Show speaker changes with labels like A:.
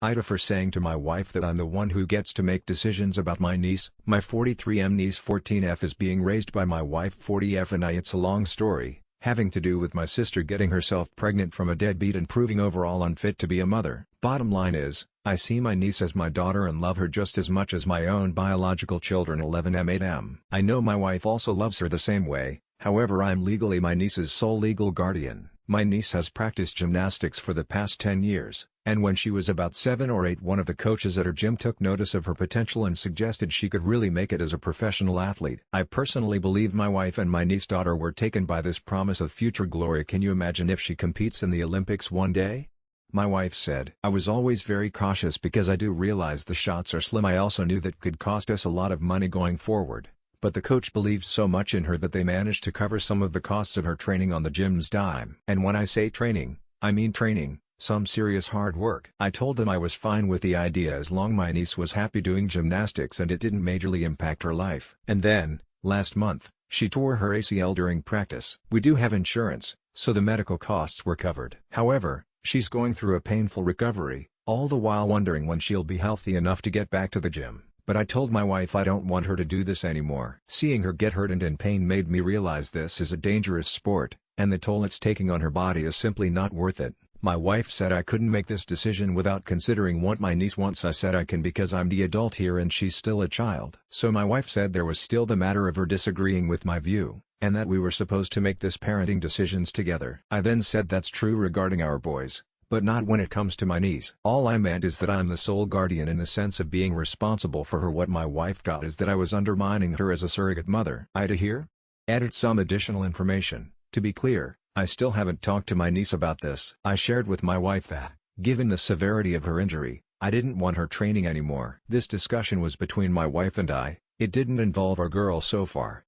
A: AITA for saying to my wife that I'm the one who gets to make decisions about my niece. My 43M niece 14F is being raised by my wife 40F and I. It's a long story, having to do with my sister getting herself pregnant from a deadbeat and proving overall unfit to be a mother. Bottom line is, I see my niece as my daughter and love her just as much as my own biological children 11M 8M. I know my wife also loves her the same way, however I'm legally my niece's sole legal guardian. My niece has practiced gymnastics for the past 10 years, and when she was about 7 or 8 one of the coaches at her gym took notice of her potential and suggested she could really make it as a professional athlete. I personally believe my wife and my niece's daughter were taken by this promise of future glory. Can you imagine if she competes in the Olympics one day? My wife said, I was always very cautious because I do realize the shots are slim. I also knew that could cost us a lot of money going forward. But the coach believes so much in her that they managed to cover some of the costs of her training on the gym's dime. And when I say training, I mean training, some serious hard work. I told them I was fine with the idea as long my niece was happy doing gymnastics and it didn't majorly impact her life. And then, last month, she tore her ACL during practice. We do have insurance, so the medical costs were covered. However, she's going through a painful recovery, all the while wondering when she'll be healthy enough to get back to the gym. But I told my wife I don't want her to do this anymore. Seeing her get hurt and in pain made me realize this is a dangerous sport, and the toll it's taking on her body is simply not worth it. My wife said I couldn't make this decision without considering what my niece wants. I said I can because I'm the adult here and she's still a child. So my wife said there was still the matter of her disagreeing with my view, and that we were supposed to make this parenting decisions together. I then said that's true regarding our boys, but not when it comes to my niece. All I meant is that I'm the sole guardian in the sense of being responsible for her. What my wife got is that I was undermining her as a surrogate mother. AITA here? Added some additional information. To be clear, I still haven't talked to my niece about this. I shared with my wife that, given the severity of her injury, I didn't want her training anymore. This discussion was between my wife and I, it didn't involve our girl so far.